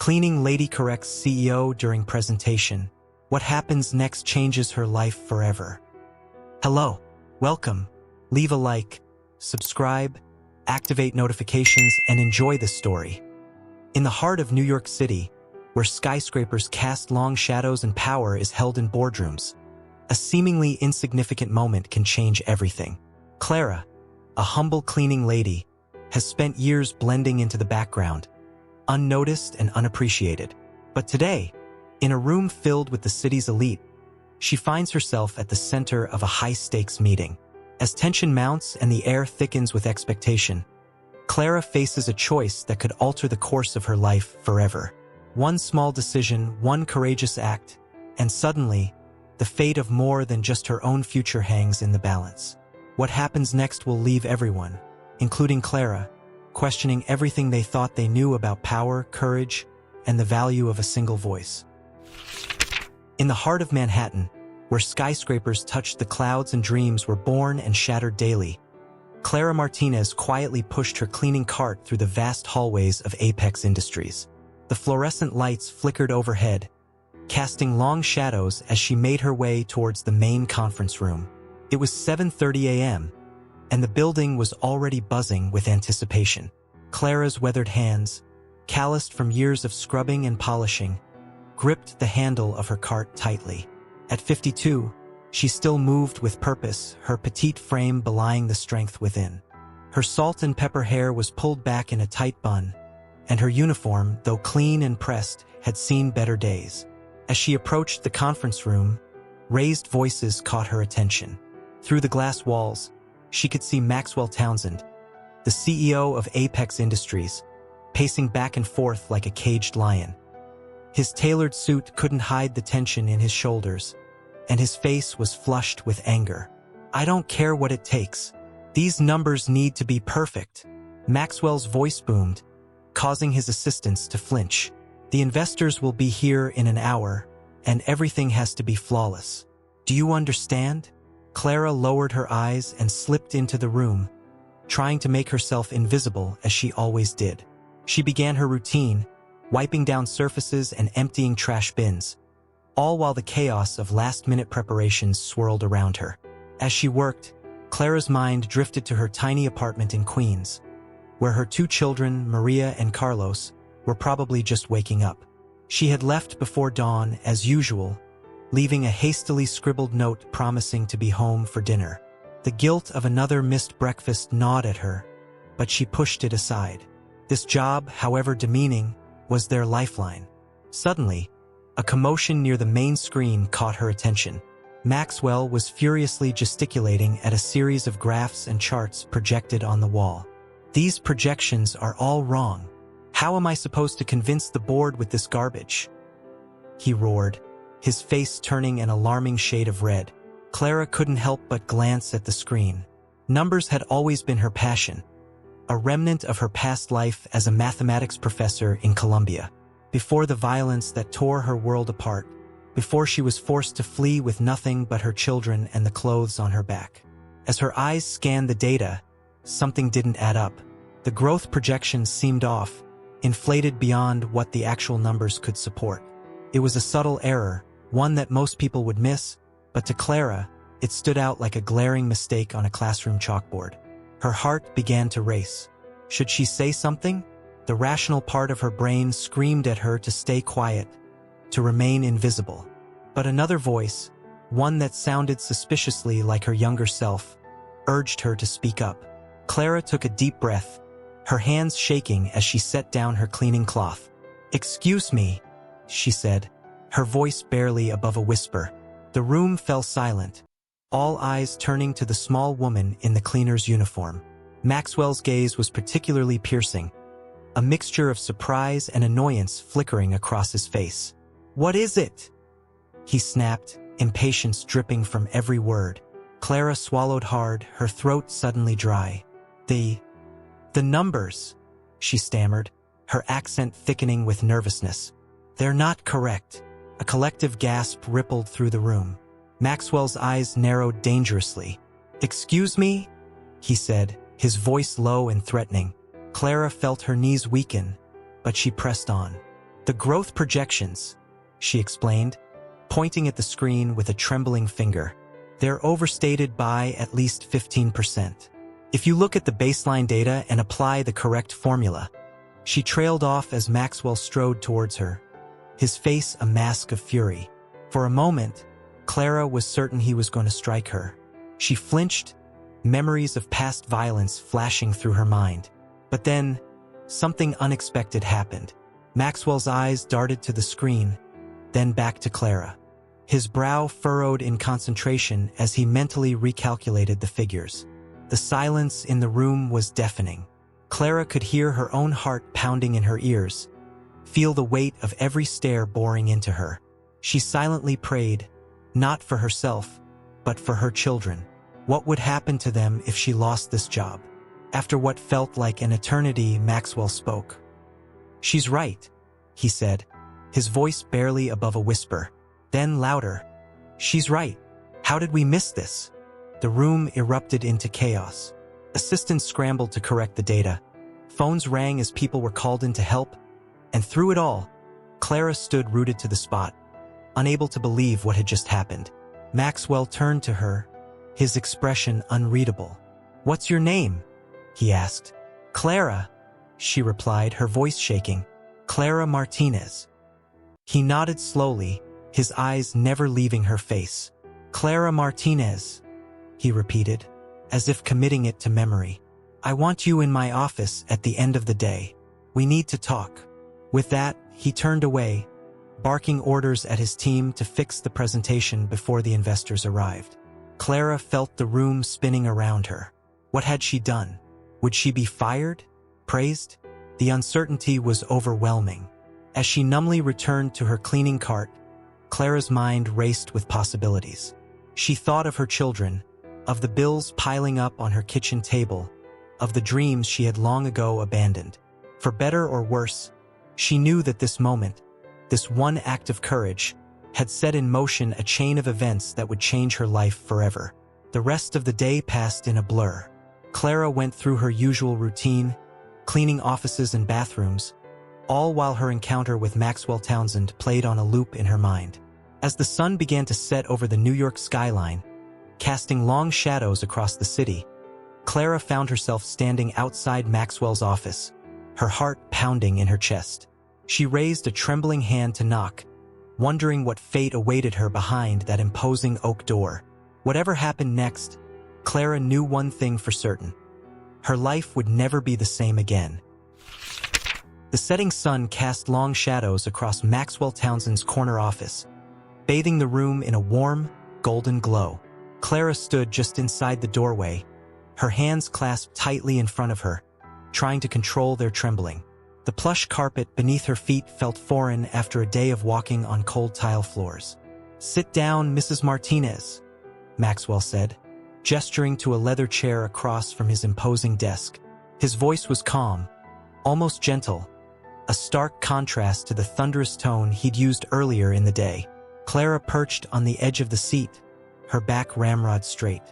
Cleaning lady corrects CEO during presentation. What happens next changes her life forever. Hello, welcome. Leave a like, subscribe, activate notifications, and enjoy this story. In the heart of New York City, where skyscrapers cast long shadows and power is held in boardrooms, a seemingly insignificant moment can change everything. Clara, a humble cleaning lady, has spent years blending into the background, unnoticed and unappreciated. But today, in a room filled with the city's elite, she finds herself at the center of a high-stakes meeting. As tension mounts and the air thickens with expectation, Clara faces a choice that could alter the course of her life forever. One small decision, one courageous act, and suddenly, the fate of more than just her own future hangs in the balance. What happens next will leave everyone, including Clara, questioning everything they thought they knew about power, courage, and the value of a single voice. In the heart of Manhattan, where skyscrapers touched the clouds and dreams were born and shattered daily, Clara Martinez quietly pushed her cleaning cart through the vast hallways of Apex Industries. The fluorescent lights flickered overhead, casting long shadows as she made her way towards the main conference room. It was 7:30 a.m., and the building was already buzzing with anticipation. Clara's weathered hands, calloused from years of scrubbing and polishing, gripped the handle of her cart tightly. At 52, she still moved with purpose, her petite frame belying the strength within. Her salt and pepper hair was pulled back in a tight bun, and her uniform, though clean and pressed, had seen better days. As she approached the conference room, raised voices caught her attention. Through the glass walls, she could see Maxwell Townsend, the CEO of Apex Industries, pacing back and forth like a caged lion. His tailored suit couldn't hide the tension in his shoulders, and his face was flushed with anger. "I don't care what it takes. These numbers need to be perfect." Maxwell's voice boomed, causing his assistants to flinch. "The investors will be here in an hour, and everything has to be flawless. Do you understand?" Clara lowered her eyes and slipped into the room, trying to make herself invisible as she always did. She began her routine, wiping down surfaces and emptying trash bins, all while the chaos of last-minute preparations swirled around her. As she worked, Clara's mind drifted to her tiny apartment in Queens, where her two children, Maria and Carlos, were probably just waking up. She had left before dawn, as usual, leaving a hastily scribbled note promising to be home for dinner. The guilt of another missed breakfast gnawed at her, but she pushed it aside. This job, however demeaning, was their lifeline. Suddenly, a commotion near the main screen caught her attention. Maxwell was furiously gesticulating at a series of graphs and charts projected on the wall. "These projections are all wrong. How am I supposed to convince the board with this garbage?" he roared, his face turning an alarming shade of red. Clara couldn't help but glance at the screen. Numbers had always been her passion, a remnant of her past life as a mathematics professor in Columbia. Before the violence that tore her world apart, before she was forced to flee with nothing but her children and the clothes on her back. As her eyes scanned the data, something didn't add up. The growth projections seemed off, inflated beyond what the actual numbers could support. It was a subtle error, one that most people would miss, but to Clara, it stood out like a glaring mistake on a classroom chalkboard. Her heart began to race. Should she say something? The rational part of her brain screamed at her to stay quiet, to remain invisible. But another voice, one that sounded suspiciously like her younger self, urged her to speak up. Clara took a deep breath, her hands shaking as she set down her cleaning cloth. "Excuse me," she said, her voice barely above a whisper. The room fell silent, all eyes turning to the small woman in the cleaner's uniform. Maxwell's gaze was particularly piercing, a mixture of surprise and annoyance flickering across his face. "What is it?" he snapped, impatience dripping from every word. Clara swallowed hard, her throat suddenly dry. The numbers," she stammered, her accent thickening with nervousness. "They're not correct." A collective gasp rippled through the room. Maxwell's eyes narrowed dangerously. "Excuse me?" he said, his voice low and threatening. Clara felt her knees weaken, but she pressed on. The growth projections, she explained, pointing at the screen with a trembling finger. They're overstated by at least 15%. If you look at the baseline data and apply the correct formula. She trailed off as Maxwell strode towards her, his face a mask of fury. For a moment, Clara was certain he was going to strike her. She flinched, memories of past violence flashing through her mind. But then, something unexpected happened. Maxwell's eyes darted to the screen, then back to Clara. His brow furrowed in concentration as he mentally recalculated the figures. The silence in the room was deafening. Clara could hear her own heart pounding in her ears, feel the weight of every stare boring into her. She silently prayed, not for herself, but for her children. What would happen to them if she lost this job? After what felt like an eternity, Maxwell spoke. "She's right," he said, his voice barely above a whisper. Then louder, "She's right. How did we miss this?" The room erupted into chaos. Assistants scrambled to correct the data. Phones rang as people were called in to help. And through it all, Clara stood rooted to the spot, unable to believe what had just happened. Maxwell turned to her, his expression unreadable. "What's your name?" he asked. "Clara," she replied, her voice shaking. "Clara Martinez." He nodded slowly, his eyes never leaving her face. "Clara Martinez," he repeated, as if committing it to memory. "I want you in my office at the end of the day. We need to talk." With that, he turned away, barking orders at his team to fix the presentation before the investors arrived. Clara felt the room spinning around her. What had she done? Would she be fired? Praised? The uncertainty was overwhelming. As she numbly returned to her cleaning cart, Clara's mind raced with possibilities. She thought of her children, of the bills piling up on her kitchen table, of the dreams she had long ago abandoned. For better or worse, she knew that this moment, this one act of courage, had set in motion a chain of events that would change her life forever. The rest of the day passed in a blur. Clara went through her usual routine, cleaning offices and bathrooms, all while her encounter with Maxwell Townsend played on a loop in her mind. As the sun began to set over the New York skyline, casting long shadows across the city, Clara found herself standing outside Maxwell's office, her heart pounding in her chest. She raised a trembling hand to knock, wondering what fate awaited her behind that imposing oak door. Whatever happened next, Clara knew one thing for certain. Her life would never be the same again. The setting sun cast long shadows across Maxwell Townsend's corner office, bathing the room in a warm, golden glow. Clara stood just inside the doorway, her hands clasped tightly in front of her, trying to control their trembling. The plush carpet beneath her feet felt foreign after a day of walking on cold tile floors. "Sit down, Mrs. Martinez," Maxwell said, gesturing to a leather chair across from his imposing desk. His voice was calm, almost gentle, a stark contrast to the thunderous tone he'd used earlier in the day. Clara perched on the edge of the seat, her back ramrod straight.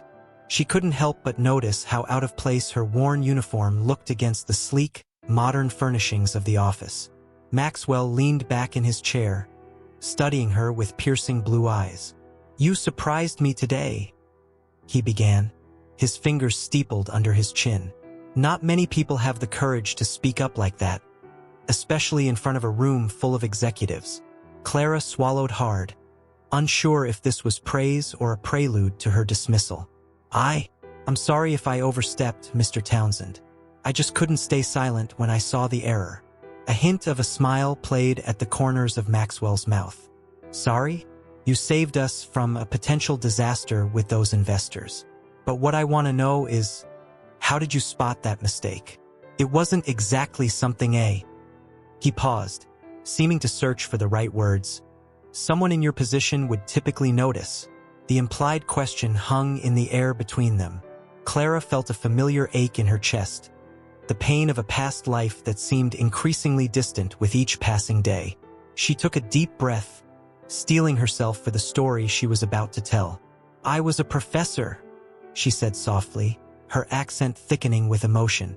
She couldn't help but notice how out of place her worn uniform looked against the sleek, modern furnishings of the office. Maxwell leaned back in his chair, studying her with piercing blue eyes. "You surprised me today," he began, his fingers steepled under his chin. Not many people have the courage to speak up like that, especially in front of a room full of executives. Clara swallowed hard, unsure if this was praise or a prelude to her dismissal. I'm sorry if I overstepped, Mr. Townsend. I just couldn't stay silent when I saw the error." A hint of a smile played at the corners of Maxwell's mouth. "Sorry? You saved us from a potential disaster with those investors. But what I want to know is, how did you spot that mistake? It wasn't exactly something He paused, seeming to search for the right words. "Someone in your position would typically notice." The implied question hung in the air between them. Clara felt a familiar ache in her chest, the pain of a past life that seemed increasingly distant with each passing day. She took a deep breath, steeling herself for the story she was about to tell. "I was a professor," she said softly, her accent thickening with emotion.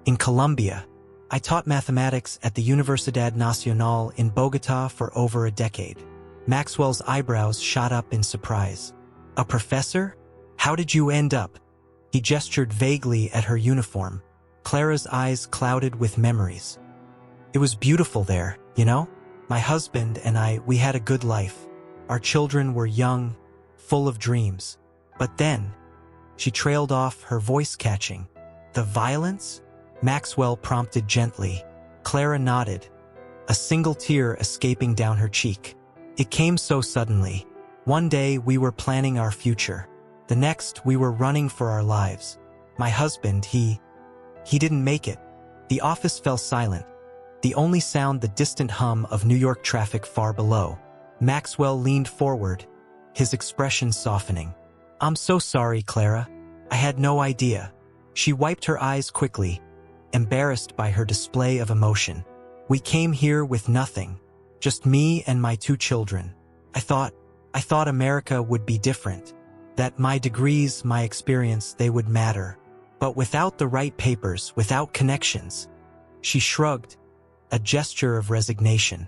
"In Columbia." I taught mathematics at the Universidad Nacional in Bogotá for over a decade. Maxwell's eyebrows shot up in surprise. A professor? How did you end up? He gestured vaguely at her uniform. Clara's eyes clouded with memories. It was beautiful there, you know? My husband and I, we had a good life. Our children were young, full of dreams. But then, she trailed off, her voice catching. The violence? Maxwell prompted gently. Clara nodded, a single tear escaping down her cheek. It came so suddenly. One day we were planning our future. The next we were running for our lives. My husband, he didn't make it. The office fell silent. The only sound, the distant hum of New York traffic far below. Maxwell leaned forward, his expression softening. I'm so sorry, Clara. I had no idea. She wiped her eyes quickly, embarrassed by her display of emotion. We came here with nothing, just me and my 2 children. I thought America would be different, that my degrees, my experience, they would matter. But without the right papers, without connections. She shrugged, a gesture of resignation.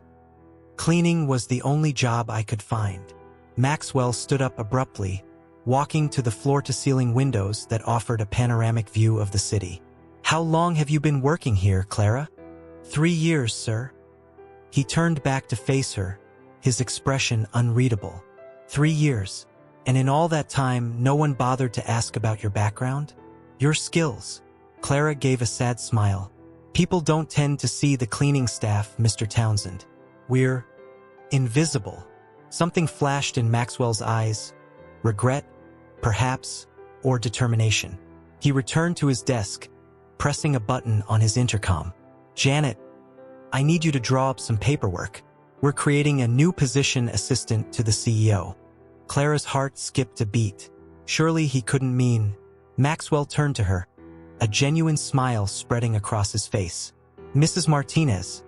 Cleaning was the only job I could find. Maxwell stood up abruptly, walking to the floor-to-ceiling windows that offered a panoramic view of the city. How long have you been working here, Clara? 3 years, sir. He turned back to face her, his expression unreadable. 3 years. And in all that time, no one bothered to ask about your background? Your skills? Clara gave a sad smile. People don't tend to see the cleaning staff, Mr. Townsend. We're invisible. Something flashed in Maxwell's eyes. Regret, perhaps, or determination. He returned to his desk, pressing a button on his intercom. Janet, I need you to draw up some paperwork. We're creating a new position, assistant to the CEO. Clara's heart skipped a beat. Surely he couldn't mean. Maxwell turned to her, a genuine smile spreading across his face. Mrs. Martinez,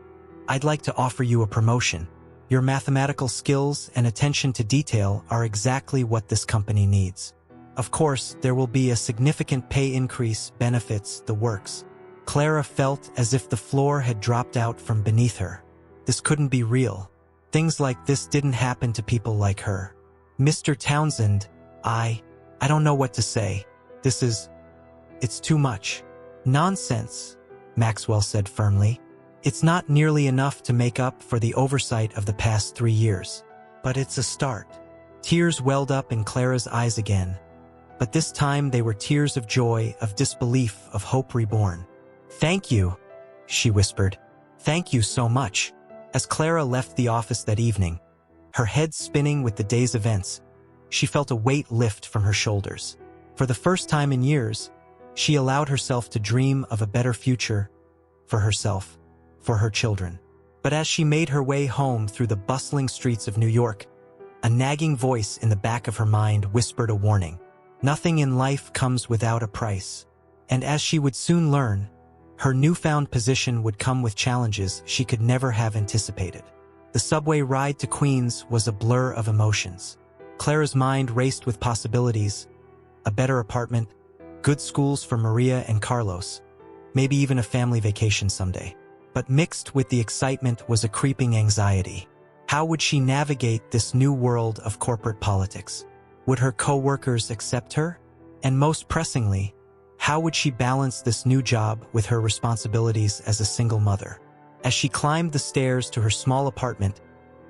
I'd like to offer you a promotion. Your mathematical skills and attention to detail are exactly what this company needs. Of course, there will be a significant pay increase, benefits, the works. Clara felt as if the floor had dropped out from beneath her. This couldn't be real. Things like this didn't happen to people like her. Mr. Townsend, I don't know what to say. It's too much. Nonsense, Maxwell said firmly. It's not nearly enough to make up for the oversight of the past 3 years. But it's a start. Tears welled up in Clara's eyes again. But this time they were tears of joy, of disbelief, of hope reborn. Thank you, she whispered. Thank you so much. As Clara left the office that evening, her head spinning with the day's events, she felt a weight lift from her shoulders. For the first time in years, she allowed herself to dream of a better future for herself, for her children. But as she made her way home through the bustling streets of New York, a nagging voice in the back of her mind whispered a warning. Nothing in life comes without a price. And as she would soon learn, her newfound position would come with challenges she could never have anticipated. The subway ride to Queens was a blur of emotions. Clara's mind raced with possibilities: a better apartment, good schools for Maria and Carlos, maybe even a family vacation someday. But mixed with the excitement was a creeping anxiety. How would she navigate this new world of corporate politics? Would her co-workers accept her? And most pressingly, how would she balance this new job with her responsibilities as a single mother? As she climbed the stairs to her small apartment,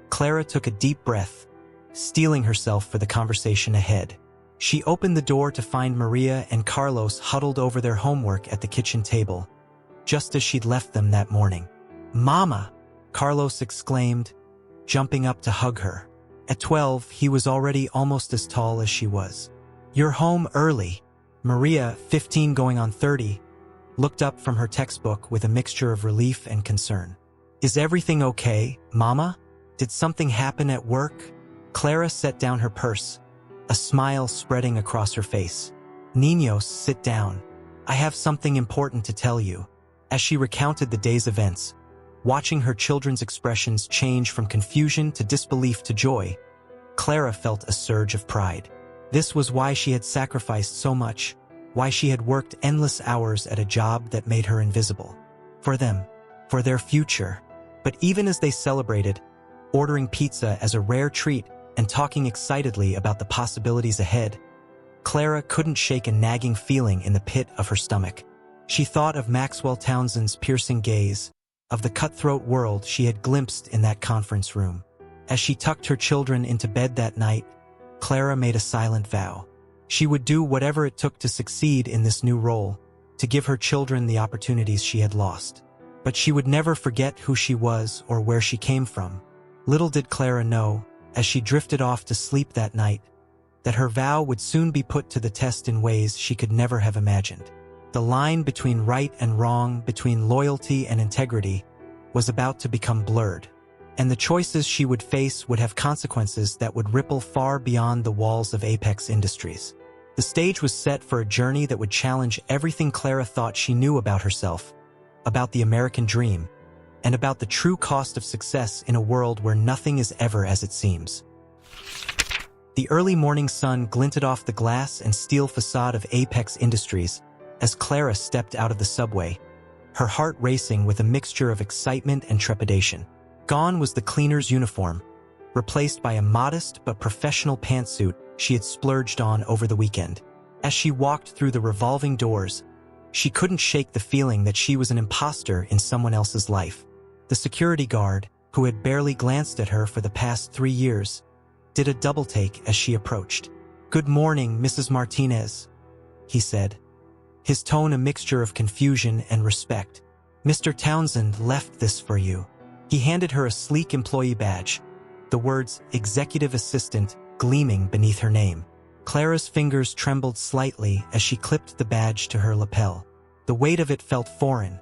Clara took a deep breath, steeling herself for the conversation ahead. She opened the door to find Maria and Carlos huddled over their homework at the kitchen table, just as she'd left them that morning. "Mama!" Carlos exclaimed, jumping up to hug her. At 12, he was already almost as tall as she was. "You're home early." Maria, 15 going on 30, looked up from her textbook with a mixture of relief and concern. "Is everything okay, Mama? Did something happen at work?" Clara set down her purse, a smile spreading across her face. "Niños, sit down. I have something important to tell you." As she recounted the day's events, watching her children's expressions change from confusion to disbelief to joy, Clara felt a surge of pride. This was why she had sacrificed so much, why she had worked endless hours at a job that made her invisible. For them, for their future. But even as they celebrated, ordering pizza as a rare treat and talking excitedly about the possibilities ahead, Clara couldn't shake a nagging feeling in the pit of her stomach. She thought of Maxwell Townsend's piercing gaze, of the cutthroat world she had glimpsed in that conference room. As she tucked her children into bed that night, Clara made a silent vow. She would do whatever it took to succeed in this new role, to give her children the opportunities she had lost. But she would never forget who she was or where she came from. Little did Clara know, as she drifted off to sleep that night, that her vow would soon be put to the test in ways she could never have imagined. The line between right and wrong, between loyalty and integrity, was about to become blurred, and the choices she would face would have consequences that would ripple far beyond the walls of Apex Industries. The stage was set for a journey that would challenge everything Clara thought she knew about herself, about the American dream, and about the true cost of success in a world where nothing is ever as it seems. The early morning sun glinted off the glass and steel facade of Apex Industries as Clara stepped out of the subway, her heart racing with a mixture of excitement and trepidation. Gone was the cleaner's uniform, replaced by a modest but professional pantsuit she had splurged on over the weekend. As she walked through the revolving doors, she couldn't shake the feeling that she was an imposter in someone else's life. The security guard, who had barely glanced at her for the past 3 years, did a double-take as she approached. "Good morning, Mrs. Martinez," he said, his tone a mixture of confusion and respect. "Mr. Townsend left this for you." He handed her a sleek employee badge, the words "Executive Assistant" gleaming beneath her name. Clara's fingers trembled slightly as she clipped the badge to her lapel. The weight of it felt foreign,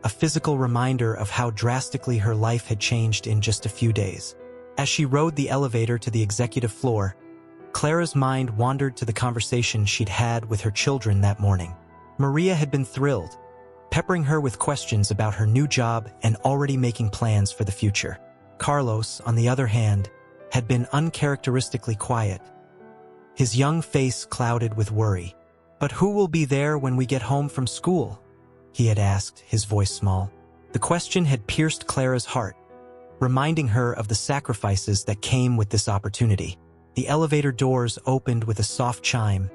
a physical reminder of how drastically her life had changed in just a few days. As she rode the elevator to the executive floor, Clara's mind wandered to the conversation she'd had with her children that morning. Maria had been thrilled, peppering her with questions about her new job and already making plans for the future. Carlos, on the other hand, had been uncharacteristically quiet, his young face clouded with worry. "But who will be there when we get home from school?" he had asked, his voice small. The question had pierced Clara's heart, reminding her of the sacrifices that came with this opportunity. The elevator doors opened with a soft chime,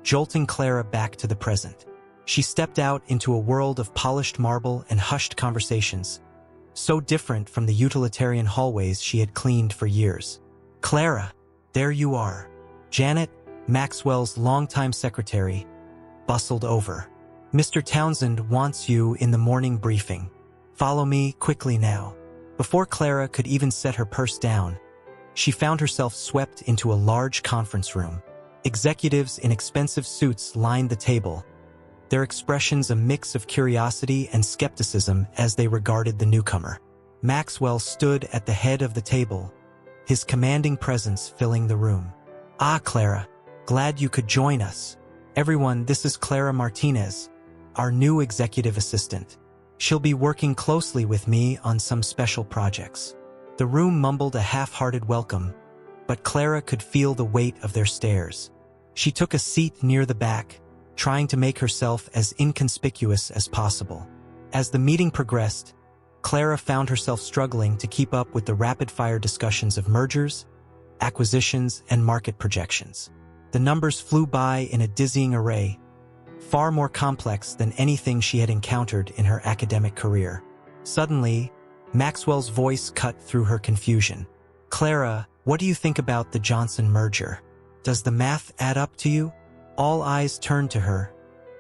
jolting Clara back to the present. She stepped out into a world of polished marble and hushed conversations, so different from the utilitarian hallways she had cleaned for years. "Clara, there you are." Janet, Maxwell's longtime secretary, bustled over. "Mr. Townsend wants you in the morning briefing. Follow me quickly now." Before Clara could even set her purse down, she found herself swept into a large conference room. Executives in expensive suits lined the table, their expressions a mix of curiosity and skepticism as they regarded the newcomer. Maxwell stood at the head of the table, his commanding presence filling the room. "Ah, Clara, glad you could join us. Everyone, this is Clara Martinez, our new executive assistant. She'll be working closely with me on some special projects." The room mumbled a half-hearted welcome, but Clara could feel the weight of their stares. She took a seat near the back, trying to make herself as inconspicuous as possible. As the meeting progressed, Clara found herself struggling to keep up with the rapid-fire discussions of mergers, acquisitions, and market projections. The numbers flew by in a dizzying array, far more complex than anything she had encountered in her academic career. Suddenly, Maxwell's voice cut through her confusion. "Clara, what do you think about the Johnson merger? Does the math add up to you?" All eyes turned to her,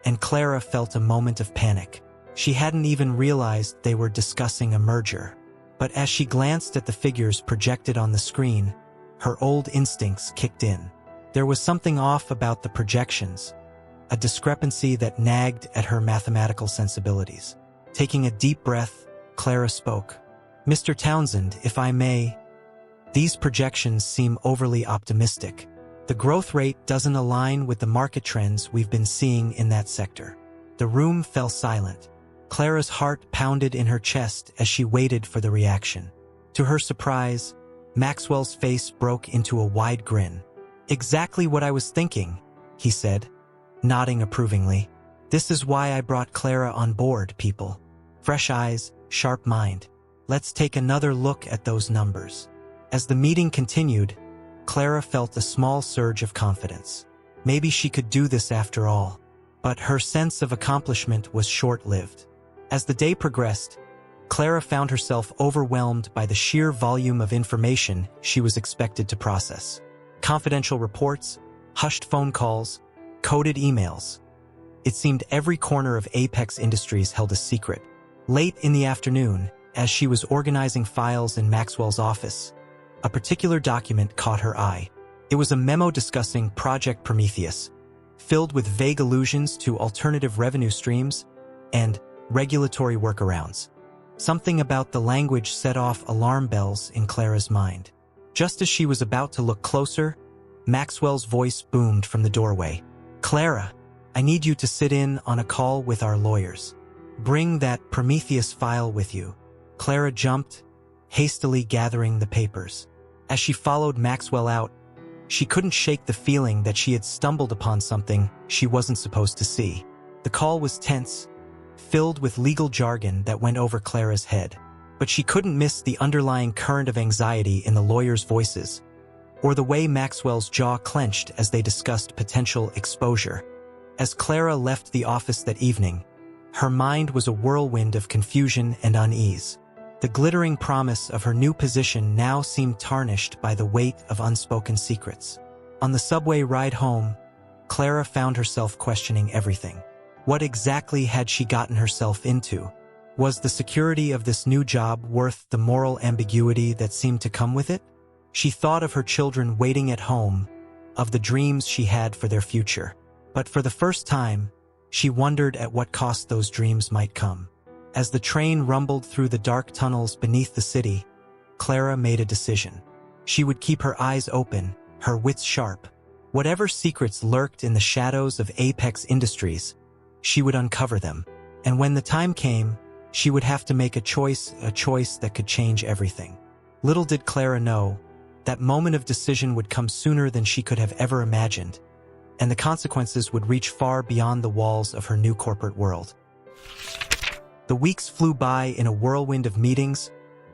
and Clara felt a moment of panic. She hadn't even realized they were discussing a merger. But as she glanced at the figures projected on the screen, her old instincts kicked in. There was something off about the projections, a discrepancy that nagged at her mathematical sensibilities. Taking a deep breath, Clara spoke. "Mr. Townsend, if I may, these projections seem overly optimistic. The growth rate doesn't align with the market trends we've been seeing in that sector." The room fell silent. Clara's heart pounded in her chest as she waited for the reaction. To her surprise, Maxwell's face broke into a wide grin. "Exactly what I was thinking," he said, nodding approvingly. "This is why I brought Clara on board, people. Fresh eyes, sharp mind. Let's take another look at those numbers. As the meeting continued, Clara felt a small surge of confidence. Maybe she could do this after all. But her sense of accomplishment was short-lived. As the day progressed, Clara found herself overwhelmed by the sheer volume of information she was expected to process. Confidential reports, hushed phone calls, coded emails. It seemed every corner of Apex Industries held a secret. Late in the afternoon, as she was organizing files in Maxwell's office, a particular document caught her eye. It was a memo discussing Project Prometheus, filled with vague allusions to alternative revenue streams and regulatory workarounds. Something about the language set off alarm bells in Clara's mind. Just as she was about to look closer, Maxwell's voice boomed from the doorway. "Clara, I need you to sit in on a call with our lawyers. Bring that Prometheus file with you." Clara jumped, hastily gathering the papers. As she followed Maxwell out, she couldn't shake the feeling that she had stumbled upon something she wasn't supposed to see. The call was tense, filled with legal jargon that went over Clara's head. But she couldn't miss the underlying current of anxiety in the lawyers' voices, or the way Maxwell's jaw clenched as they discussed potential exposure. As Clara left the office that evening, her mind was a whirlwind of confusion and unease. The glittering promise of her new position now seemed tarnished by the weight of unspoken secrets. On the subway ride home, Clara found herself questioning everything. What exactly had she gotten herself into? Was the security of this new job worth the moral ambiguity that seemed to come with it? She thought of her children waiting at home, of the dreams she had for their future. But for the first time, she wondered at what cost those dreams might come. As the train rumbled through the dark tunnels beneath the city, Clara made a decision. She would keep her eyes open, her wits sharp. Whatever secrets lurked in the shadows of Apex Industries, she would uncover them. And when the time came, she would have to make a choice that could change everything. Little did Clara know, that moment of decision would come sooner than she could have ever imagined, and the consequences would reach far beyond the walls of her new corporate world. The weeks flew by in a whirlwind of meetings,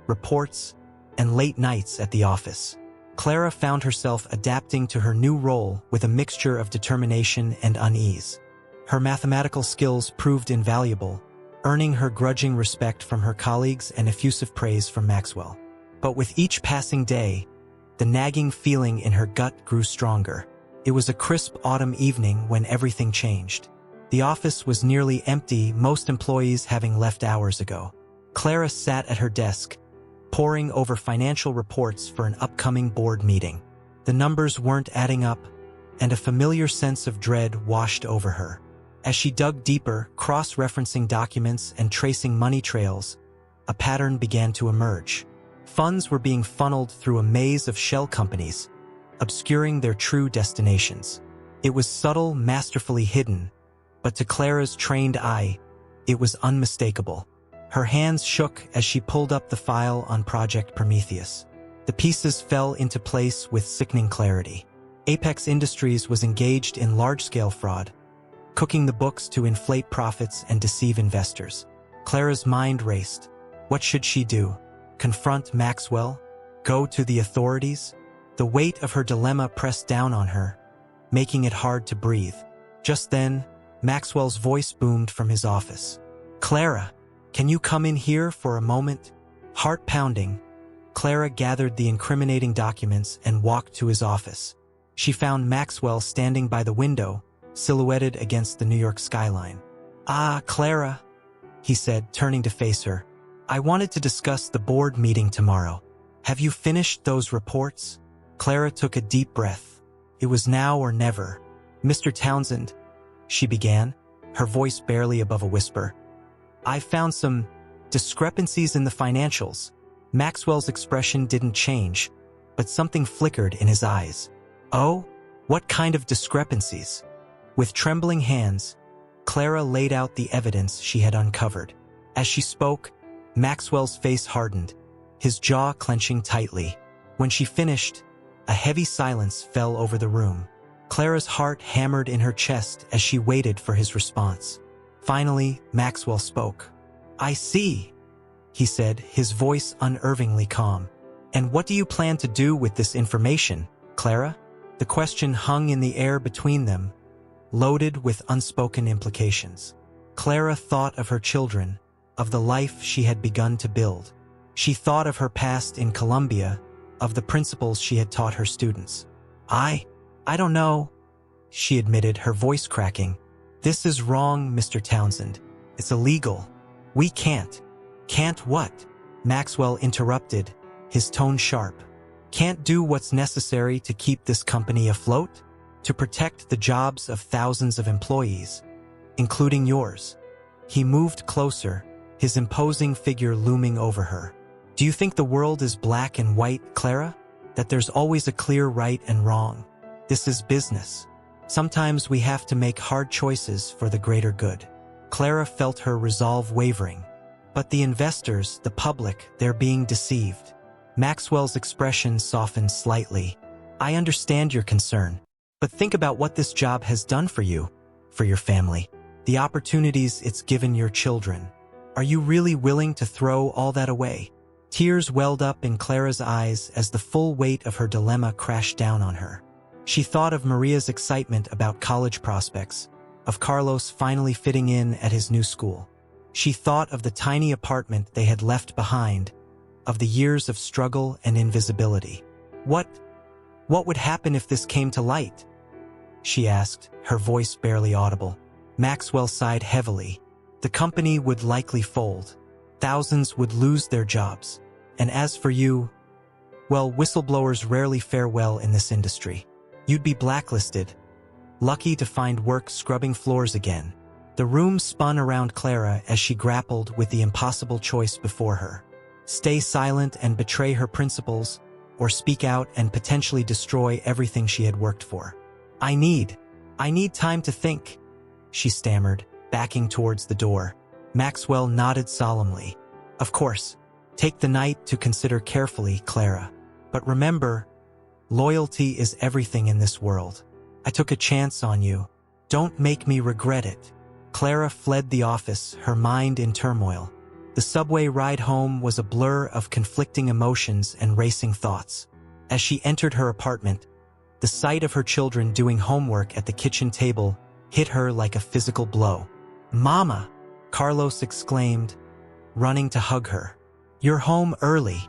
reports, and late nights at the office. Clara found herself adapting to her new role with a mixture of determination and unease. Her mathematical skills proved invaluable, earning her grudging respect from her colleagues and effusive praise from Maxwell. But with each passing day, the nagging feeling in her gut grew stronger. It was a crisp autumn evening when everything changed. The office was nearly empty, most employees having left hours ago. Clara sat at her desk, poring over financial reports for an upcoming board meeting. The numbers weren't adding up, and a familiar sense of dread washed over her. As she dug deeper, cross-referencing documents and tracing money trails, a pattern began to emerge. Funds were being funneled through a maze of shell companies, obscuring their true destinations. It was subtle, masterfully hidden, but to Clara's trained eye, it was unmistakable. Her hands shook as she pulled up the file on Project Prometheus. The pieces fell into place with sickening clarity. Apex Industries was engaged in large-scale fraud, cooking the books to inflate profits and deceive investors. Clara's mind raced. What should she do? Confront Maxwell? Go to the authorities? The weight of her dilemma pressed down on her, making it hard to breathe. Just then, Maxwell's voice boomed from his office. "Clara, can you come in here for a moment?" Heart pounding, Clara gathered the incriminating documents and walked to his office. She found Maxwell standing by the window, silhouetted against the New York skyline. "Ah, Clara," he said, turning to face her. "I wanted to discuss the board meeting tomorrow. Have you finished those reports?" Clara took a deep breath. It was now or never. "Mr. Townsend," she began, her voice barely above a whisper. "I found some discrepancies in the financials." Maxwell's expression didn't change, but something flickered in his eyes. "Oh? What kind of discrepancies?" With trembling hands, Clara laid out the evidence she had uncovered. As she spoke, Maxwell's face hardened, his jaw clenching tightly. When she finished, a heavy silence fell over the room. Clara's heart hammered in her chest as she waited for his response. Finally, Maxwell spoke. "I see," he said, his voice unnervingly calm. "And what do you plan to do with this information, Clara?" The question hung in the air between them, loaded with unspoken implications. Clara thought of her children, of the life she had begun to build. She thought of her past in Colombia, of the principles she had taught her students. I don't know," she admitted, her voice cracking. "This is wrong, Mr. Townsend. It's illegal. We can't." "Can't what?" Maxwell interrupted, his tone sharp. "Can't do what's necessary to keep this company afloat? To protect the jobs of thousands of employees, including yours." He moved closer, his imposing figure looming over her. "Do you think the world is black and white, Clara? That there's always a clear right and wrong? This is business. Sometimes we have to make hard choices for the greater good." Clara felt her resolve wavering. "But the investors, the public, they're being deceived." Maxwell's expression softened slightly. "I understand your concern, but think about what this job has done for you, for your family, the opportunities it's given your children. Are you really willing to throw all that away?" Tears welled up in Clara's eyes as the full weight of her dilemma crashed down on her. She thought of Maria's excitement about college prospects, of Carlos finally fitting in at his new school. She thought of the tiny apartment they had left behind, of the years of struggle and invisibility. What would happen if this came to light?" she asked, her voice barely audible. Maxwell sighed heavily. "The company would likely fold. Thousands would lose their jobs. And as for you, well, whistleblowers rarely fare well in this industry. You'd be blacklisted. Lucky to find work scrubbing floors again." The room spun around Clara as she grappled with the impossible choice before her. Stay silent and betray her principles, or speak out and potentially destroy everything she had worked for. I need time to think," she stammered, backing towards the door. Maxwell nodded solemnly. "Of course. Take the night to consider carefully, Clara. But remember, loyalty is everything in this world. I took a chance on you. Don't make me regret it." Clara fled the office, her mind in turmoil. The subway ride home was a blur of conflicting emotions and racing thoughts. As she entered her apartment, the sight of her children doing homework at the kitchen table hit her like a physical blow. "Mama!" Carlos exclaimed, running to hug her. "You're home early."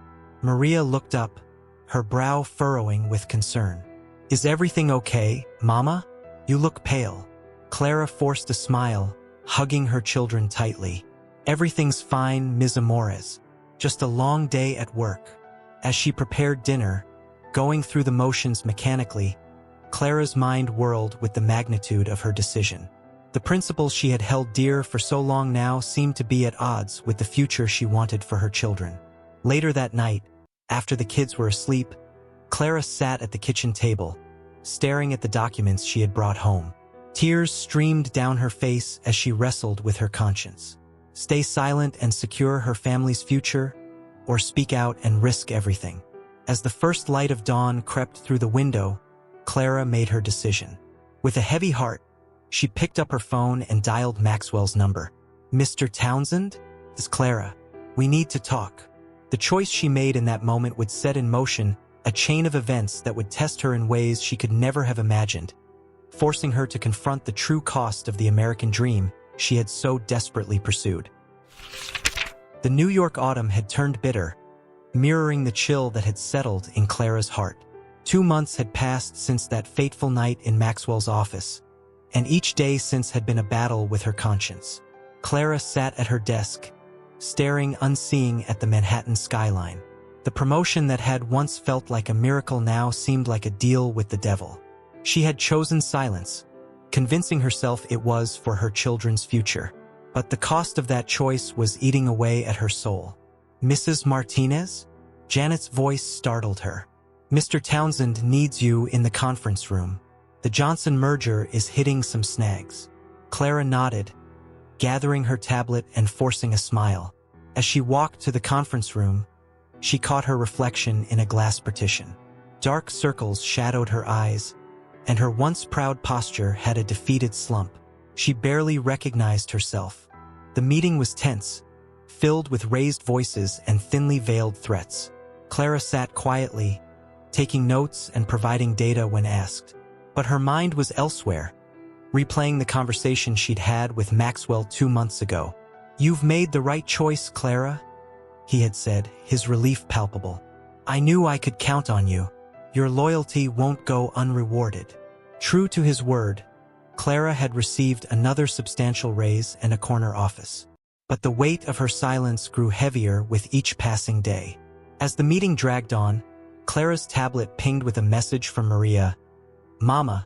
Maria looked up, her brow furrowing with concern. "Is everything okay, Mama? You look pale." Clara forced a smile, hugging her children tightly. "Everything's fine, Ms. Amores. Just a long day at work." As she prepared dinner, going through the motions mechanically, Clara's mind whirled with the magnitude of her decision. The principles she had held dear for so long now seemed to be at odds with the future she wanted for her children. Later that night, after the kids were asleep, Clara sat at the kitchen table, staring at the documents she had brought home. Tears streamed down her face as she wrestled with her conscience. Stay silent and secure her family's future, or speak out and risk everything? As the first light of dawn crept through the window, Clara made her decision. With a heavy heart, she picked up her phone and dialed Maxwell's number. "Mr. Townsend? It's Clara. We need to talk." The choice she made in that moment would set in motion a chain of events that would test her in ways she could never have imagined, forcing her to confront the true cost of the American dream she had so desperately pursued. The New York autumn had turned bitter, mirroring the chill that had settled in Clara's heart. 2 months had passed since that fateful night in Maxwell's office, and each day since had been a battle with her conscience. Clara sat at her desk, staring unseeing at the Manhattan skyline. The promotion that had once felt like a miracle now seemed like a deal with the devil. She had chosen silence, convincing herself it was for her children's future. But the cost of that choice was eating away at her soul. "Mrs. Martinez?" Janet's voice startled her. "Mr. Townsend needs you in the conference room. The Johnson merger is hitting some snags." Clara nodded, gathering her tablet and forcing a smile. As she walked to the conference room, she caught her reflection in a glass partition. Dark circles shadowed her eyes, and her once proud posture had a defeated slump. She barely recognized herself. The meeting was tense, filled with raised voices and thinly veiled threats. Clara sat quietly, taking notes and providing data when asked. But her mind was elsewhere, replaying the conversation she'd had with Maxwell 2 months ago. "You've made the right choice, Clara," he had said, his relief palpable. "I knew I could count on you. Your loyalty won't go unrewarded." True to his word, Clara had received another substantial raise and a corner office. But the weight of her silence grew heavier with each passing day. As the meeting dragged on, Clara's tablet pinged with a message from Maria. "Mama,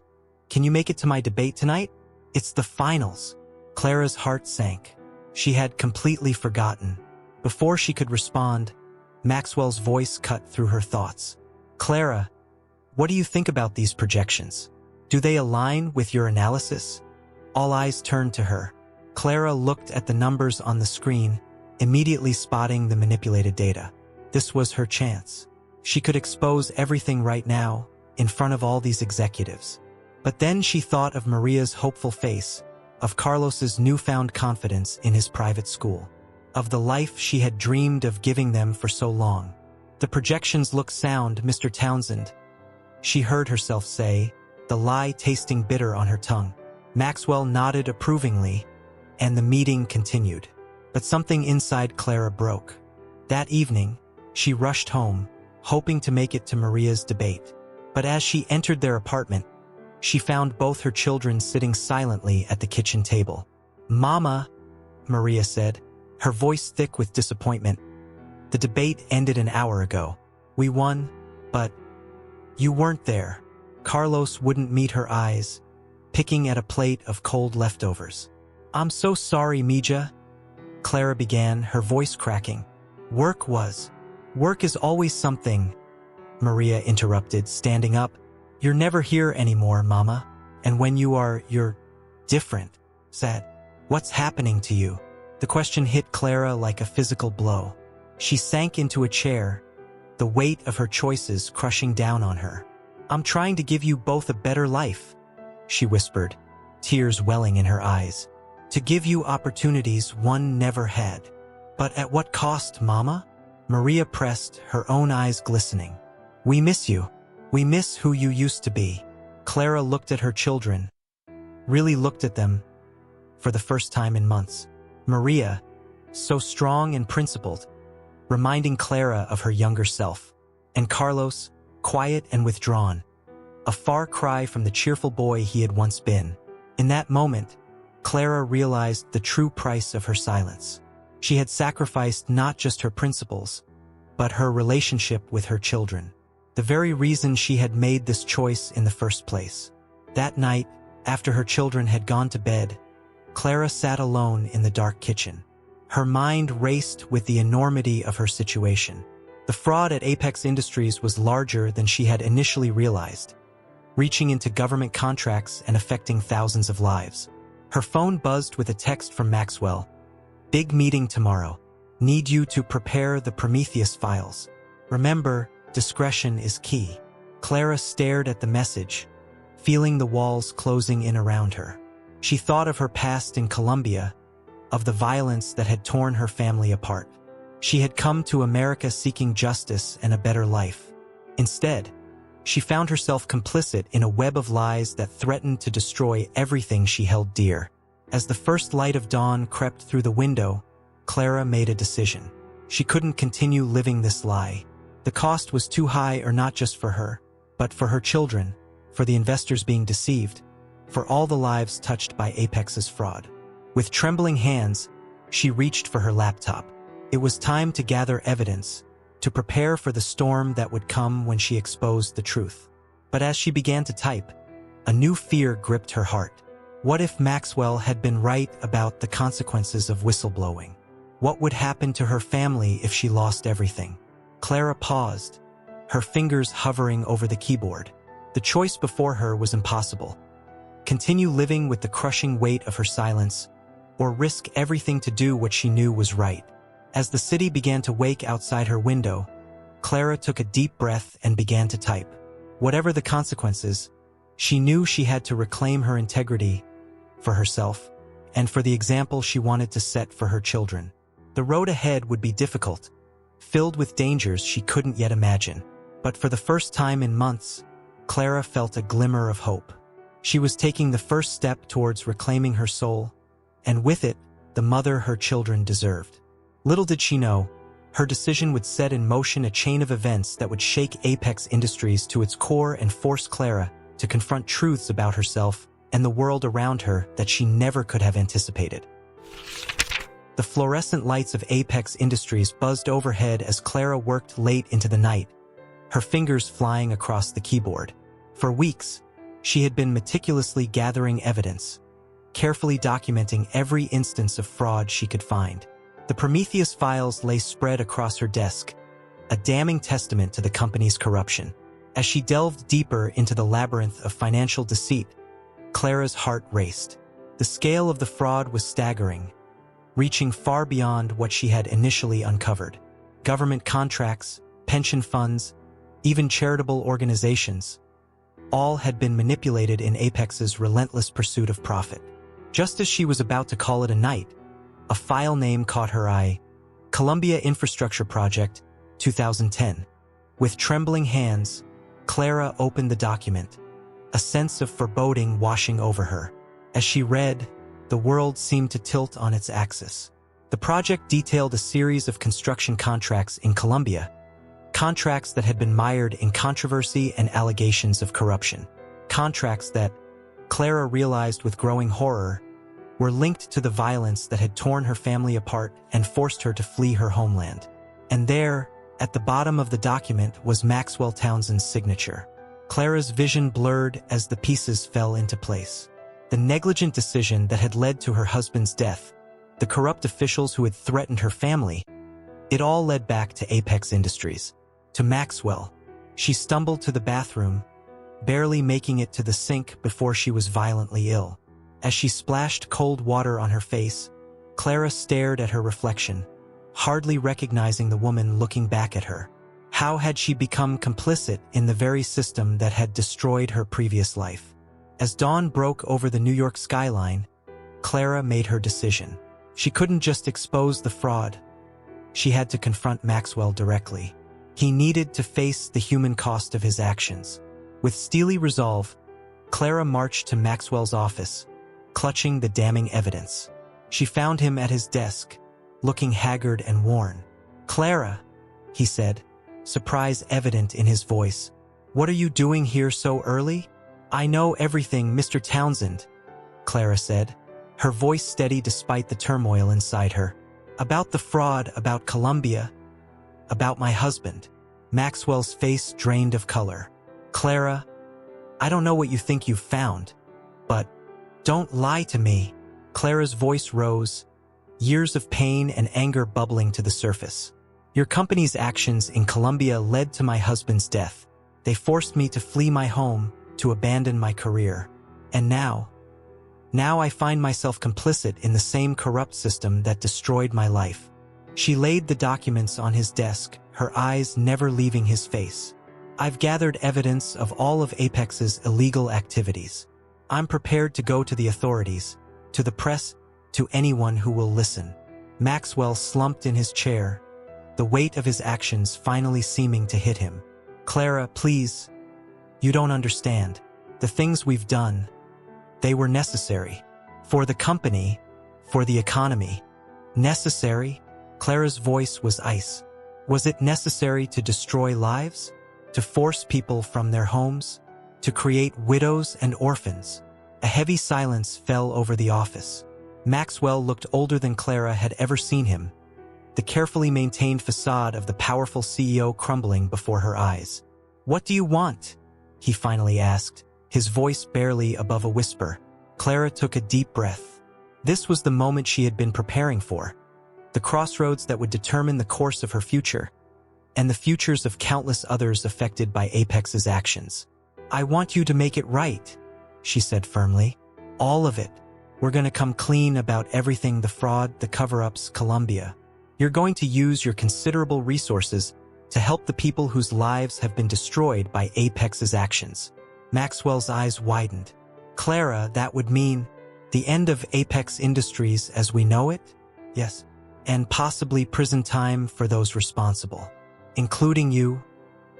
can you make it to my debate tonight? It's the finals." Clara's heart sank. She had completely forgotten. Before she could respond, Maxwell's voice cut through her thoughts. "Clara, what do you think about these projections? Do they align with your analysis?" All eyes turned to her. Clara looked at the numbers on the screen, immediately spotting the manipulated data. This was her chance. She could expose everything right now, in front of all these executives. But then she thought of Maria's hopeful face, of Carlos's newfound confidence in his private school, of the life she had dreamed of giving them for so long. "The projections look sound, Mr. Townsend," she heard herself say, the lie tasting bitter on her tongue. Maxwell nodded approvingly, and the meeting continued. But something inside Clara broke. That evening, she rushed home, hoping to make it to Maria's debate. But as she entered their apartment, she found both her children sitting silently at the kitchen table. "Mama," Maria said, her voice thick with disappointment, "the debate ended an hour ago. We won, but you weren't there." Carlos wouldn't meet her eyes, picking at a plate of cold leftovers. "I'm so sorry, Mija," Clara began, her voice cracking. Work is always something," Maria interrupted, standing up. "You're never here anymore, Mama. And when you are, you're different, sad. What's happening to you?" The question hit Clara like a physical blow. She sank into a chair, the weight of her choices crushing down on her. "I'm trying to give you both a better life," she whispered, tears welling in her eyes. "To give you opportunities one never had." "But at what cost, Mama?" Maria pressed, her own eyes glistening. "We miss you. We miss who you used to be." Clara looked at her children, really looked at them, for the first time in months. Maria, so strong and principled, reminding Clara of her younger self. And Carlos, quiet and withdrawn, a far cry from the cheerful boy he had once been. In that moment, Clara realized the true price of her silence. She had sacrificed not just her principles, but her relationship with her children. The very reason she had made this choice in the first place. That night, after her children had gone to bed, Clara sat alone in the dark kitchen. Her mind raced with the enormity of her situation. The fraud at Apex Industries was larger than she had initially realized, reaching into government contracts and affecting thousands of lives. Her phone buzzed with a text from Maxwell. "Big meeting tomorrow. Need you to prepare the Prometheus files. Remember, discretion is key." Clara stared at the message, feeling the walls closing in around her. She thought of her past in Colombia, of the violence that had torn her family apart. She had come to America seeking justice and a better life. Instead, she found herself complicit in a web of lies that threatened to destroy everything she held dear. As the first light of dawn crept through the window, Clara made a decision. She couldn't continue living this lie. The cost was too high, or not just for her, but for her children, for the investors being deceived, for all the lives touched by Apex's fraud. With trembling hands, she reached for her laptop. It was time to gather evidence, to prepare for the storm that would come when she exposed the truth. But as she began to type, a new fear gripped her heart. What if Maxwell had been right about the consequences of whistleblowing? What would happen to her family if she lost everything? Clara paused, her fingers hovering over the keyboard. The choice before her was impossible. Continue living with the crushing weight of her silence, or risk everything to do what she knew was right. As the city began to wake outside her window, Clara took a deep breath and began to type. Whatever the consequences, she knew she had to reclaim her integrity for herself and for the example she wanted to set for her children. The road ahead would be difficult, filled with dangers she couldn't yet imagine. But for the first time in months, Clara felt a glimmer of hope. She was taking the first step towards reclaiming her soul, and with it, the mother her children deserved. Little did she know, her decision would set in motion a chain of events that would shake Apex Industries to its core and force Clara to confront truths about herself and the world around her that she never could have anticipated. The fluorescent lights of Apex Industries buzzed overhead as Clara worked late into the night, her fingers flying across the keyboard. For weeks, she had been meticulously gathering evidence, carefully documenting every instance of fraud she could find. The Prometheus files lay spread across her desk, a damning testament to the company's corruption. As she delved deeper into the labyrinth of financial deceit, Clara's heart raced. The scale of the fraud was staggering, reaching far beyond what she had initially uncovered. Government contracts, pension funds, even charitable organizations, all had been manipulated in Apex's relentless pursuit of profit. Just as she was about to call it a night, a file name caught her eye: Columbia Infrastructure Project, 2010. With trembling hands, Clara opened the document, a sense of foreboding washing over her. As she read, the world seemed to tilt on its axis. The project detailed a series of construction contracts in Colombia, contracts that had been mired in controversy and allegations of corruption. Contracts that, Clara realized with growing horror, were linked to the violence that had torn her family apart and forced her to flee her homeland. And there, at the bottom of the document, was Maxwell Townsend's signature. Clara's vision blurred as the pieces fell into place. The negligent decision that had led to her husband's death, the corrupt officials who had threatened her family, it all led back to Apex Industries, to Maxwell. She stumbled to the bathroom, barely making it to the sink before she was violently ill. As she splashed cold water on her face, Clara stared at her reflection, hardly recognizing the woman looking back at her. How had she become complicit in the very system that had destroyed her previous life? As dawn broke over the New York skyline, Clara made her decision. She couldn't just expose the fraud. She had to confront Maxwell directly. He needed to face the human cost of his actions. With steely resolve, Clara marched to Maxwell's office, clutching the damning evidence. She found him at his desk, looking haggard and worn. "Clara," he said, surprise evident in his voice. "What are you doing here so early?" "I know everything, Mr. Townsend," Clara said, her voice steady despite the turmoil inside her. "About the fraud, about Columbia, about my husband." Maxwell's face drained of color. "Clara, I don't know what you think you've found, but don't lie to me." Clara's voice rose, years of pain and anger bubbling to the surface. "Your company's actions in Colombia led to my husband's death. They forced me to flee my home, to abandon my career. And now I find myself complicit in the same corrupt system that destroyed my life." She laid the documents on his desk, her eyes never leaving his face. "I've gathered evidence of all of Apex's illegal activities. I'm prepared to go to the authorities, to the press, to anyone who will listen." Maxwell slumped in his chair, the weight of his actions finally seeming to hit him. "Clara, please. You don't understand. The things we've done, they were necessary. For the company, for the economy." "Necessary?" Clara's voice was ice. Was it necessary to destroy lives? To force people from their homes? To create widows and orphans? A heavy silence fell over the office. Maxwell looked older than Clara had ever seen him, the carefully maintained facade of the powerful CEO crumbling before her eyes. "What do you want?" he finally asked, his voice barely above a whisper. Clara took a deep breath. This was the moment she had been preparing for, the crossroads that would determine the course of her future, and the futures of countless others affected by Apex's actions. "I want you to make it right," she said firmly. "All of it. We're going to come clean about everything, the fraud, the cover-ups, Columbia. You're going to use your considerable resources to help the people whose lives have been destroyed by Apex's actions." Maxwell's eyes widened. "Clara, that would mean the end of Apex Industries as we know it?" "Yes." and possibly prison time for those responsible, including you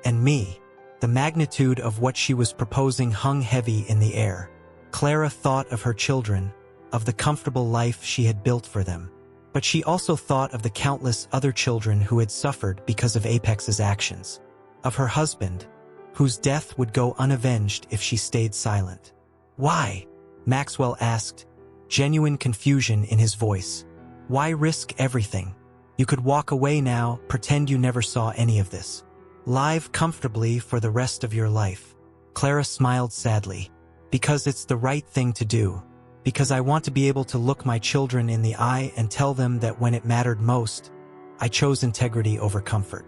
and me. The magnitude of what she was proposing hung heavy in the air. Clara thought of her children, of the comfortable life she had built for them. But she also thought of the countless other children who had suffered because of Apex's actions. Of her husband, whose death would go unavenged if she stayed silent. Why? Maxwell asked, genuine confusion in his voice. Why risk everything? You could walk away now, pretend you never saw any of this. Live comfortably for the rest of your life. Clara smiled sadly. Because it's the right thing to do. Because I want to be able to look my children in the eye and tell them that when it mattered most, I chose integrity over comfort.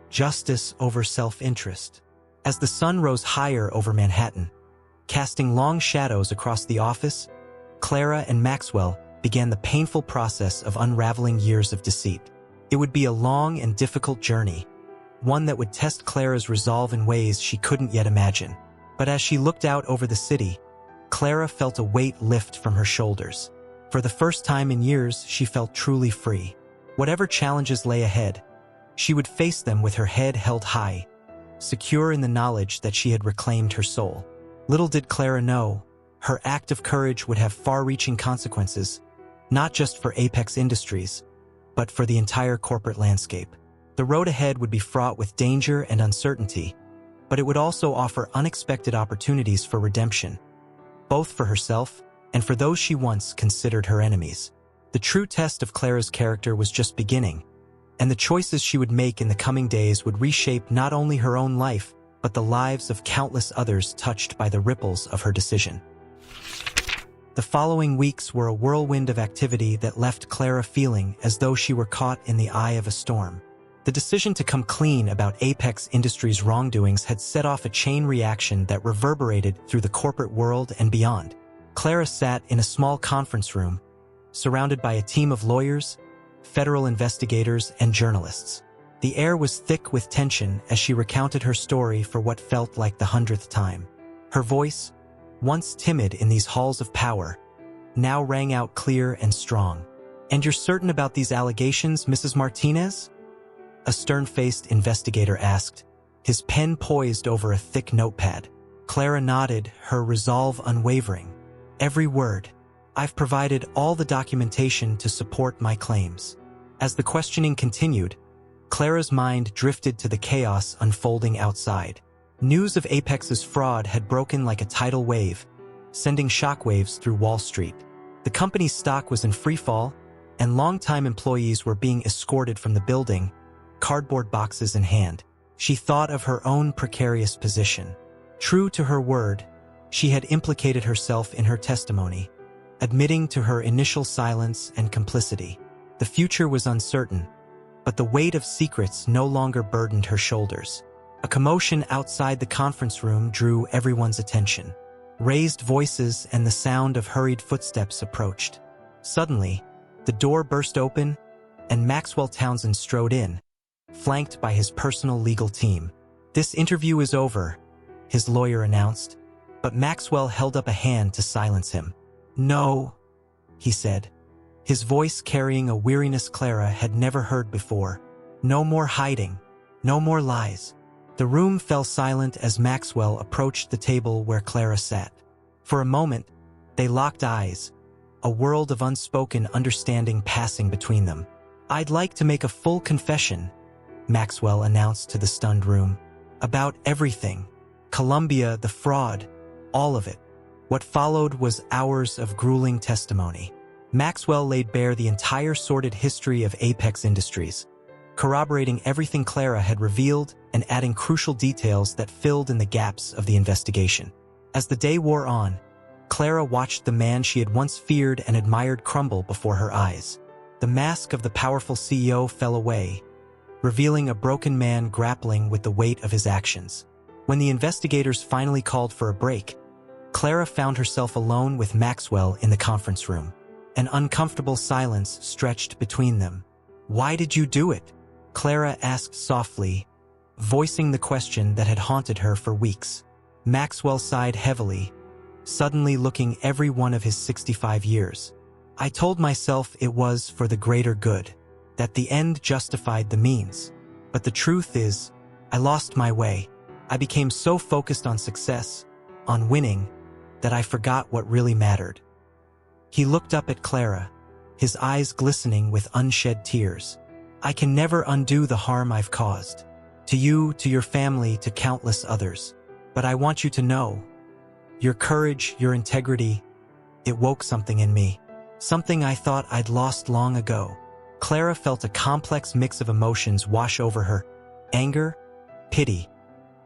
Justice over self-interest. As the sun rose higher over Manhattan, casting long shadows across the office, Clara and Maxwell began the painful process of unraveling years of deceit. It would be a long and difficult journey, one that would test Clara's resolve in ways she couldn't yet imagine. But as she looked out over the city, Clara felt a weight lift from her shoulders. For the first time in years, she felt truly free. Whatever challenges lay ahead, she would face them with her head held high, secure in the knowledge that she had reclaimed her soul. Little did Clara know, her act of courage would have far-reaching consequences, not just for Apex Industries, but for the entire corporate landscape. The road ahead would be fraught with danger and uncertainty, but it would also offer unexpected opportunities for redemption, both for herself and for those she once considered her enemies. The true test of Clara's character was just beginning, and the choices she would make in the coming days would reshape not only her own life, but the lives of countless others touched by the ripples of her decision. The following weeks were a whirlwind of activity that left Clara feeling as though she were caught in the eye of a storm. The decision to come clean about Apex Industries' wrongdoings had set off a chain reaction that reverberated through the corporate world and beyond. Clara sat in a small conference room, surrounded by a team of lawyers, federal investigators, and journalists. The air was thick with tension as she recounted her story for what felt like the 100th time. Her voice, once timid in these halls of power, now rang out clear and strong. "And you're certain about these allegations, Mrs. Martinez?" a stern-faced investigator asked, his pen poised over a thick notepad. Clara nodded, her resolve unwavering. "Every word. I've provided all the documentation to support my claims." As the questioning continued, Clara's mind drifted to the chaos unfolding outside. News of Apex's fraud had broken like a tidal wave, sending shockwaves through Wall Street. The company's stock was in freefall, and longtime employees were being escorted from the building, cardboard boxes in hand. She thought of her own precarious position. True to her word, she had implicated herself in her testimony, admitting to her initial silence and complicity. The future was uncertain, but the weight of secrets no longer burdened her shoulders. A commotion outside the conference room drew everyone's attention. Raised voices and the sound of hurried footsteps approached. Suddenly, the door burst open, and Maxwell Townsend strode in, flanked by his personal legal team. "This interview is over," his lawyer announced, but Maxwell held up a hand to silence him. "No," he said, his voice carrying a weariness Clara had never heard before. "No more hiding, no more lies." The room fell silent as Maxwell approached the table where Clara sat. For a moment, they locked eyes, a world of unspoken understanding passing between them. "I'd like to make a full confession," Maxwell announced to the stunned room. "About everything. Columbia, the fraud, all of it." What followed was hours of grueling testimony. Maxwell laid bare the entire sordid history of Apex Industries, corroborating everything Clara had revealed and adding crucial details that filled in the gaps of the investigation. As the day wore on, Clara watched the man she had once feared and admired crumble before her eyes. The mask of the powerful CEO fell away, revealing a broken man grappling with the weight of his actions. When the investigators finally called for a break, Clara found herself alone with Maxwell in the conference room. An uncomfortable silence stretched between them. "Why did you do it?" Clara asked softly, voicing the question that had haunted her for weeks. Maxwell sighed heavily, suddenly looking every one of his 65 years. "I told myself it was for the greater good. that the end justified the means. But the truth is, I lost my way. I became so focused on success, on winning, that I forgot what really mattered. He looked up at Clara, his eyes glistening with unshed tears. I can never undo the harm I've caused. To you, to your family, to countless others. But I want you to know, your courage, your integrity, it woke something in me. Something I thought I'd lost long ago. Clara felt a complex mix of emotions wash over her: anger, pity,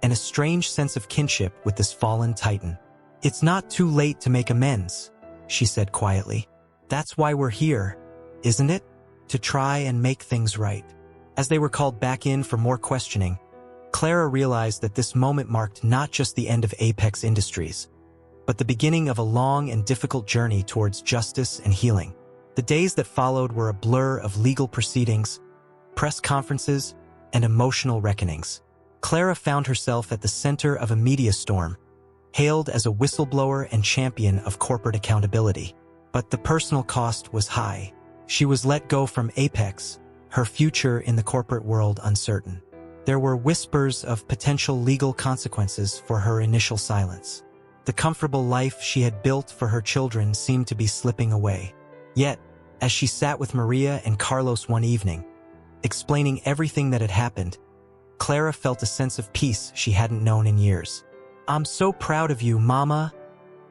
and a strange sense of kinship with this fallen titan. It's not too late to make amends, she said quietly. That's why we're here, isn't it? To try and make things right. As they were called back in for more questioning, Clara realized that this moment marked not just the end of Apex Industries, but the beginning of a long and difficult journey towards justice and healing. The days that followed were a blur of legal proceedings, press conferences, and emotional reckonings. Clara found herself at the center of a media storm, hailed as a whistleblower and champion of corporate accountability. But the personal cost was high. She was let go from Apex, her future in the corporate world uncertain. There were whispers of potential legal consequences for her initial silence. The comfortable life she had built for her children seemed to be slipping away. Yet, as she sat with Maria and Carlos one evening, explaining everything that had happened, Clara felt a sense of peace she hadn't known in years. "I'm so proud of you, Mama,"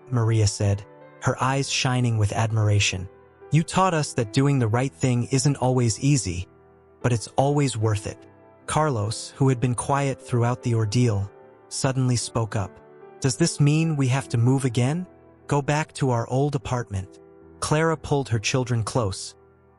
Maria said, her eyes shining with admiration. "You taught us that doing the right thing isn't always easy, but it's always worth it." Carlos, who had been quiet throughout the ordeal, suddenly spoke up. "Does this mean we have to move again? Go back to our old apartment?" Clara pulled her children close,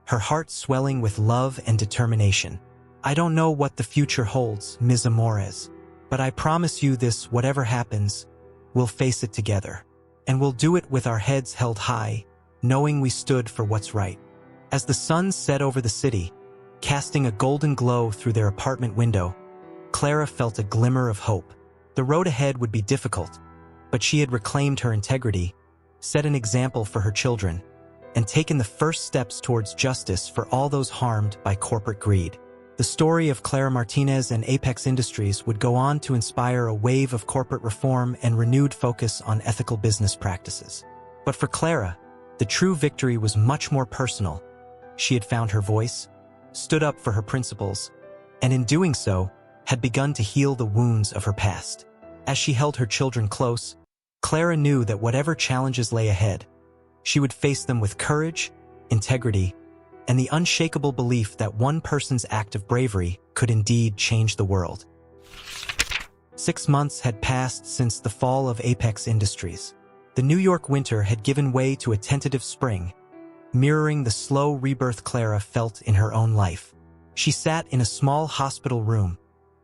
her heart swelling with love and determination. "I don't know what the future holds, Ms. Amores, but I promise you this: whatever happens, we'll face it together. And we'll do it with our heads held high, knowing we stood for what's right." As the sun set over the city, casting a golden glow through their apartment window, Clara felt a glimmer of hope. The road ahead would be difficult, but she had reclaimed her integrity, set an example for her children, and taken the first steps towards justice for all those harmed by corporate greed. The story of Clara Martinez and Apex Industries would go on to inspire a wave of corporate reform and renewed focus on ethical business practices. But for Clara, the true victory was much more personal. She had found her voice, stood up for her principles, and in doing so, had begun to heal the wounds of her past. As she held her children close, Clara knew that whatever challenges lay ahead, she would face them with courage, integrity, and the unshakable belief that one person's act of bravery could indeed change the world. 6 months had passed since the fall of Apex Industries. The New York winter had given way to a tentative spring, mirroring the slow rebirth Clara felt in her own life. She sat in a small hospital room,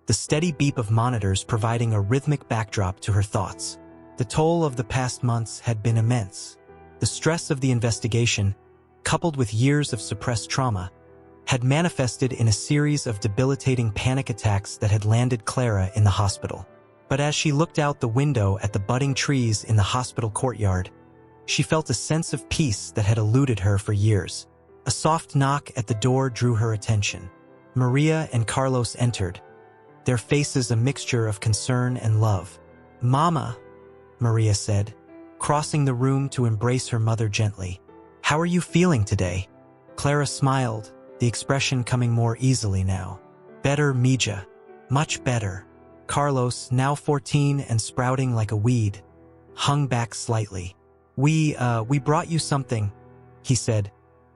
the steady beep of monitors providing a rhythmic backdrop to her thoughts. The toll of the past months had been immense. The stress of the investigation, coupled with years of suppressed trauma, had manifested in a series of debilitating panic attacks that had landed Clara in the hospital. But as she looked out the window at the budding trees in the hospital courtyard, she felt a sense of peace that had eluded her for years. A soft knock at the door drew her attention. Maria and Carlos entered, their faces a mixture of concern and love. "Mama," Maria said, crossing the room to embrace her mother gently. "How are you feeling today?" Clara smiled, the expression coming more easily now. "Better, Mija. Much better." Carlos, now 14 and sprouting like a weed, hung back slightly. We brought you something," he said,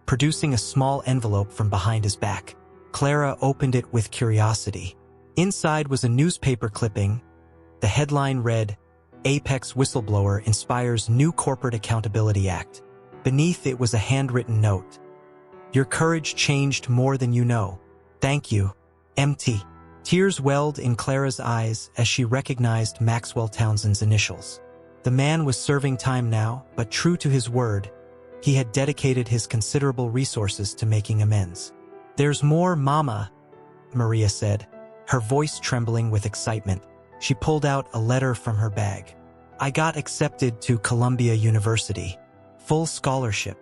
producing a small envelope from behind his back. Clara opened it with curiosity. Inside was a newspaper clipping. The headline read, "Apex Whistleblower Inspires New Corporate Accountability Act." Beneath it was a handwritten note. "Your courage changed more than you know. Thank you. MT." Tears welled in Clara's eyes as she recognized Maxwell Townsend's initials. The man was serving time now, but true to his word, he had dedicated his considerable resources to making amends. "There's more, Mama," Maria said, her voice trembling with excitement. She pulled out a letter from her bag. "I got accepted to Columbia University. Full scholarship."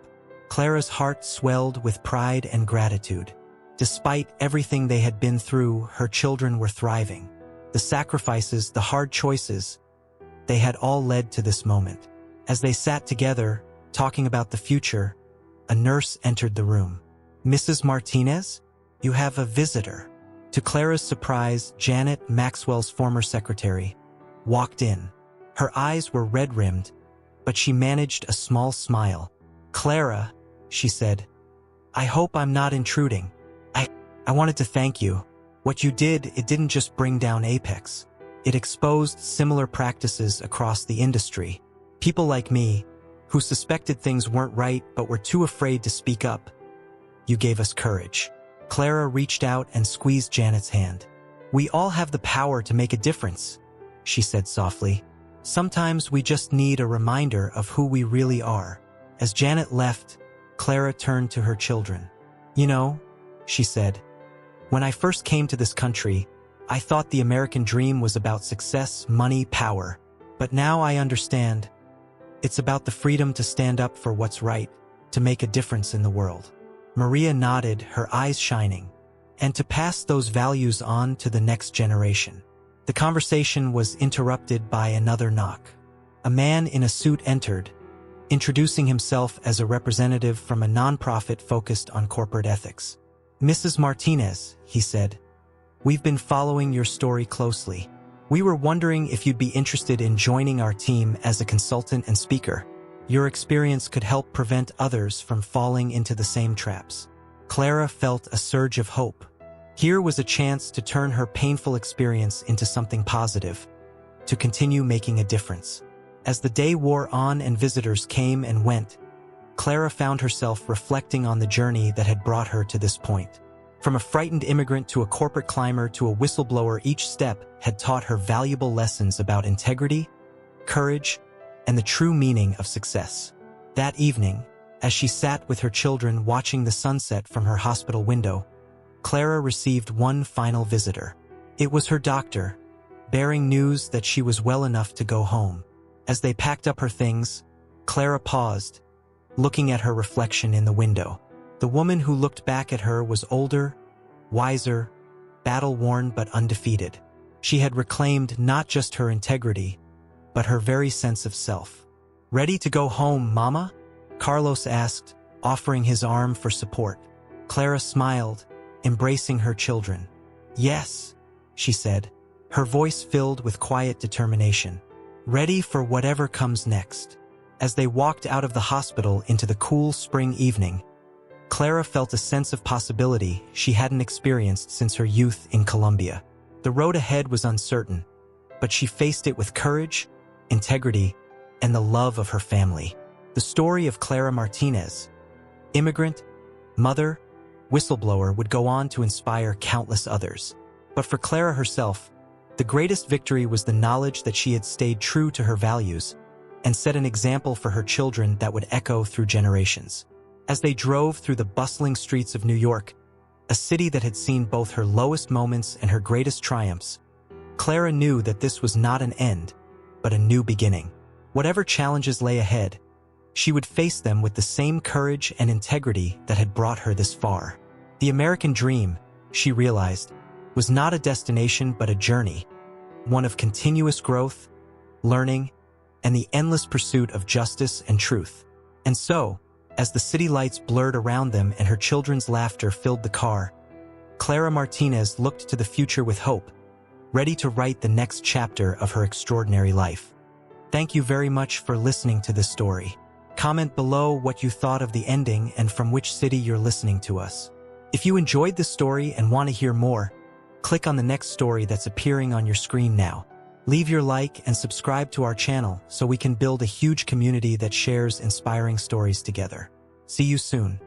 Clara's heart swelled with pride and gratitude. Despite everything they had been through, her children were thriving. The sacrifices, the hard choices, they had all led to this moment. As they sat together, talking about the future, a nurse entered the room. "Mrs. Martinez, you have a visitor." To Clara's surprise, Janet, Maxwell's former secretary, walked in. Her eyes were red-rimmed, but she managed a small smile. "Clara," she said, "I hope I'm not intruding. I wanted to thank you. What you did, it didn't just bring down Apex. It exposed similar practices across the industry. People like me, who suspected things weren't right but were too afraid to speak up. You gave us courage." Clara reached out and squeezed Janet's hand. "We all have the power to make a difference," she said softly. "Sometimes we just need a reminder of who we really are." As Janet left, Clara turned to her children. "You know," she said, "when I first came to this country, I thought the American dream was about success, money, power. But now I understand. It's about the freedom to stand up for what's right, to make a difference in the world." Maria nodded, her eyes shining, "and to pass those values on to the next generation." The conversation was interrupted by another knock. A man in a suit entered, introducing himself as a representative from a nonprofit focused on corporate ethics. "Mrs. Martinez," he said, "we've been following your story closely. We were wondering if you'd be interested in joining our team as a consultant and speaker. Your experience could help prevent others from falling into the same traps." Clara felt a surge of hope. Here was a chance to turn her painful experience into something positive, to continue making a difference. As the day wore on and visitors came and went, Clara found herself reflecting on the journey that had brought her to this point. From a frightened immigrant to a corporate climber to a whistleblower, each step had taught her valuable lessons about integrity, courage, and the true meaning of success. That evening, as she sat with her children watching the sunset from her hospital window, Clara received one final visitor. It was her doctor, bearing news that she was well enough to go home. As they packed up her things, Clara paused, looking at her reflection in the window. The woman who looked back at her was older, wiser, battle-worn but undefeated. She had reclaimed not just her integrity, but her very sense of self. "Ready to go home, Mama?" Carlos asked, offering his arm for support. Clara smiled, embracing her children. "Yes," she said, her voice filled with quiet determination. "Ready for whatever comes next." As they walked out of the hospital into the cool spring evening, Clara felt a sense of possibility she hadn't experienced since her youth in Colombia. The road ahead was uncertain, but she faced it with courage, integrity, and the love of her family. The story of Clara Martinez, immigrant, mother, whistleblower, would go on to inspire countless others. But for Clara herself, the greatest victory was the knowledge that she had stayed true to her values and set an example for her children that would echo through generations. As they drove through the bustling streets of New York, a city that had seen both her lowest moments and her greatest triumphs, Clara knew that this was not an end, but a new beginning. Whatever challenges lay ahead, she would face them with the same courage and integrity that had brought her this far. The American dream, she realized, was not a destination but a journey, one of continuous growth, learning, and the endless pursuit of justice and truth. And so, as the city lights blurred around them and her children's laughter filled the car, Clara Martinez looked to the future with hope, ready to write the next chapter of her extraordinary life. Thank you very much for listening to this story. Comment below what you thought of the ending and from which city you're listening to us. If you enjoyed this story and want to hear more, click on the next story that's appearing on your screen now. Leave your like and subscribe to our channel so we can build a huge community that shares inspiring stories together. See you soon.